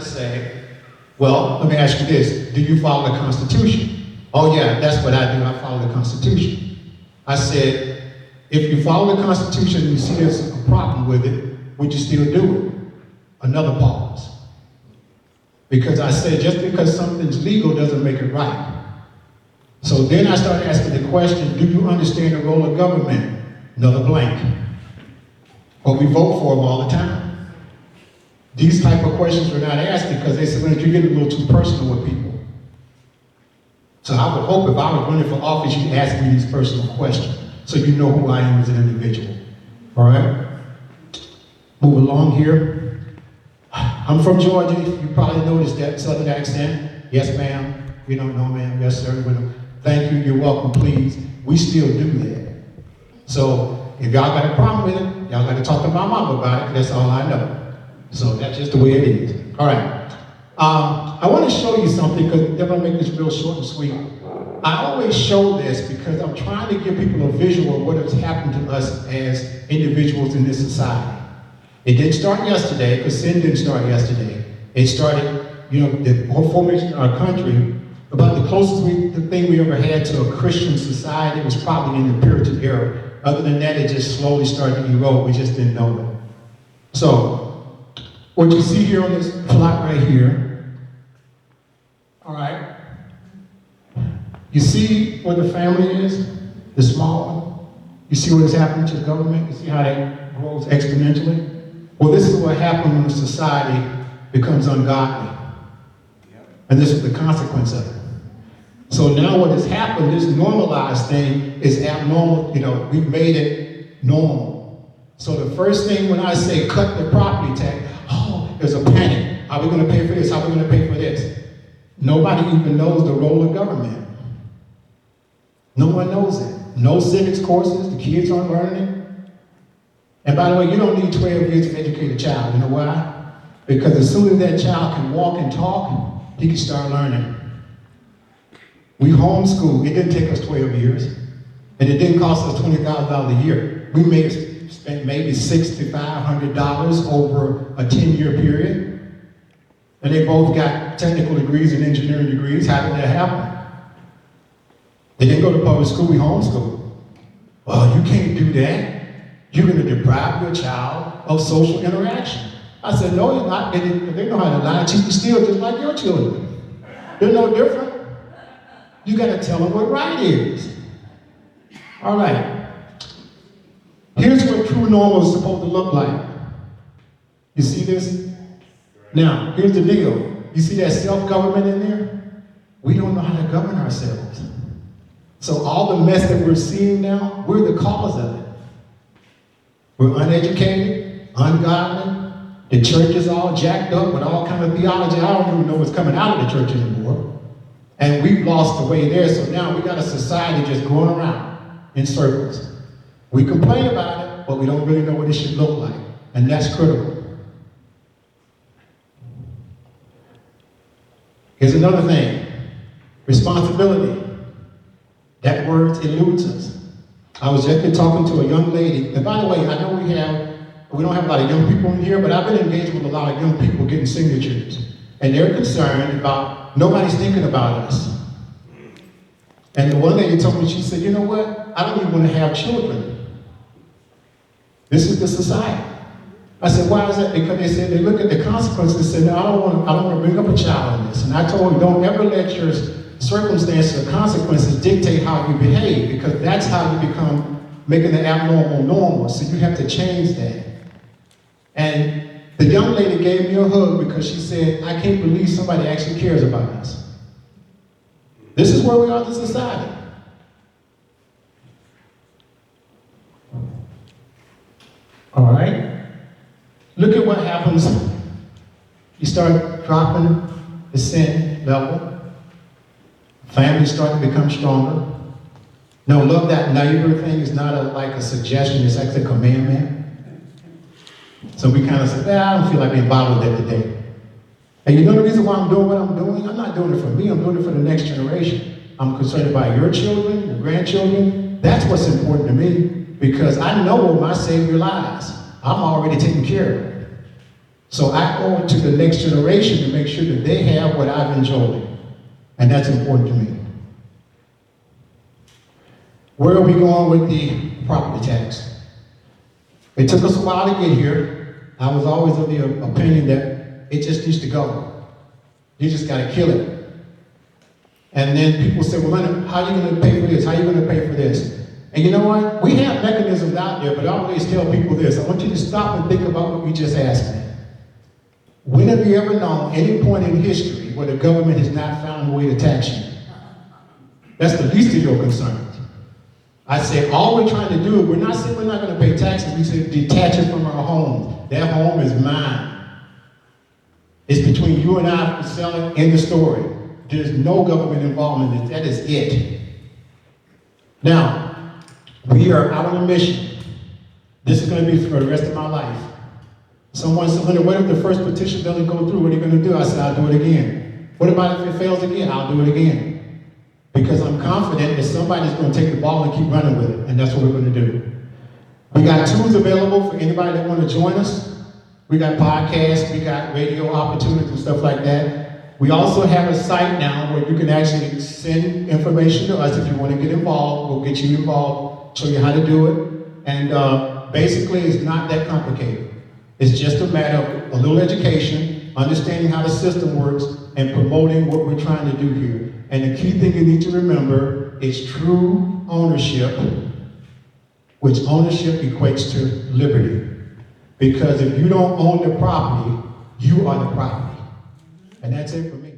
say, well, let me ask you this. Do you follow the Constitution? Oh yeah, that's what I do. I follow the Constitution. I said, if you follow the Constitution and you see there's a problem with it, would you still do it? Another pause. Because I said, just because something's legal doesn't make it right. So then I started asking the question, do you understand the role of government? Another blank. But we vote for them all the time. These type of questions were not asked because they said, well, you get a little too personal with people. So I would hope if I was running for office, you'd ask me these personal questions so you know who I am as an individual. All right? Move along here. I'm from Georgia. You probably noticed that southern accent. Yes, ma'am. You don't know, ma'am. Yes, sir. Thank you. You're welcome. Please. We still do that. So if y'all got a problem with it, y'all got to talk to my mom about it. That's all I know. So that's just the way it is. All right. I want to show you something because I'm going to make this real short and sweet. I always show this because I'm trying to give people a visual of what has happened to us as individuals in this society. It didn't start yesterday, because sin didn't start yesterday. It started, the whole formation of our country. About the closest thing we ever had to a Christian society was probably in the Puritan era. Other than that, it just slowly started to erode. We just didn't know it. So, what you see here on this plot right here, all right, you see where the family is, the small one? You see what has happened to the government? You see how that grows exponentially? Well, this is what happens when a society becomes ungodly. And this is the consequence of it. So now what has happened, this normalized thing is abnormal. We've made it normal. So the first thing when I say cut the property tax, there's a panic. How are we going to pay for this? How are we going to pay for this? Nobody even knows the role of government. No one knows it. No civics courses, the kids aren't learning it. And by the way, you don't need 12 years to educate a child. You know why? Because as soon as that child can walk and talk, he can start learning. We homeschooled. It didn't take us 12 years. And it didn't cost us $20,000 a year. We spent maybe $6,500 over a 10-year period. And they both got technical degrees and engineering degrees. How did that happen? They didn't go to public school, we homeschooled. Well, you can't do that. You're going to deprive your child of social interaction. I said, no, you're not. They know how to lie to you still, just like your children. They're no different. You got to tell them what right is. All right. Here's what true normal is supposed to look like. You see this? Now, here's the deal. You see that self-government in there? We don't know how to govern ourselves. So all the mess that we're seeing now, we're the cause of it. We're uneducated, ungodly. The church is all jacked up with all kind of theology. I don't even know what's coming out of the church anymore. And we've lost the way there, so now we got a society just going around in circles. We complain about it, but we don't really know what it should look like. And that's critical. Here's another thing. Responsibility. That word eludes us. I was just talking to a young lady, and by the way, I know we don't have a lot of young people in here, but I've been engaged with a lot of young people getting signatures. And they're concerned about, nobody's thinking about us. And the one lady told me, she said, you know what? I don't even want to have children. This is the society. I said, why is that? Because they said, they look at the consequences and said, no, I don't want to bring up a child in this. And I told them, don't ever let your circumstances or consequences dictate how you behave, because that's how you become making the abnormal normal. So you have to change that. And the young lady gave me a hug because she said, I can't believe somebody actually cares about us. This is where we are as a society. All right. Look at what happens. You start dropping the sin level. Families start to become stronger. No, love that neighbor thing is not like a suggestion, it's actually a commandment. So we kind of say, I don't feel like being bothered with that today. And you know the reason why I'm doing what I'm doing? I'm not doing it for me, I'm doing it for the next generation. I'm concerned about your children, your grandchildren. That's what's important to me, because I know where my Savior lies. I'm already taken care of. So I owe it to the next generation to make sure that they have what I've enjoyed. And that's important to me. Where are we going with the property tax? It took us a while to get here. I was always of the opinion that it just needs to go. You just got to kill it. And then people say, well, Leonard, how are you going to pay for this? How are you going to pay for this? And you know what? We have mechanisms out there, but I always tell people this. I want you to stop and think about what you just asked me. When have you ever known any point in history where the government has not found a way to tax you? That's the least of your concerns. I say all we're trying to do, we're not saying we're not going to pay taxes. We say detach it from our homes. That home is mine. It's between you and I for selling in the story. There's no government involvement in it. That is it. Now, we are out on a mission. This is going to be for the rest of my life. Someone said, Leonard, what if the first petition doesn't go through? What are you going to do? I said, I'll do it again. What about if it fails again? I'll do it again. Because I'm confident that somebody's going to take the ball and keep running with it. And that's what we're going to do. We got tools available for anybody that want to join us. We got podcasts, we got radio opportunities and stuff like that. We also have a site now where you can actually send information to us if you want to get involved. We'll get you involved, show you how to do it. And basically, it's not that complicated. It's just a matter of a little education, understanding how the system works, and promoting what we're trying to do here. And the key thing you need to remember is true ownership, which ownership equates to liberty. Because if you don't own the property, you are the property. And that's it for me.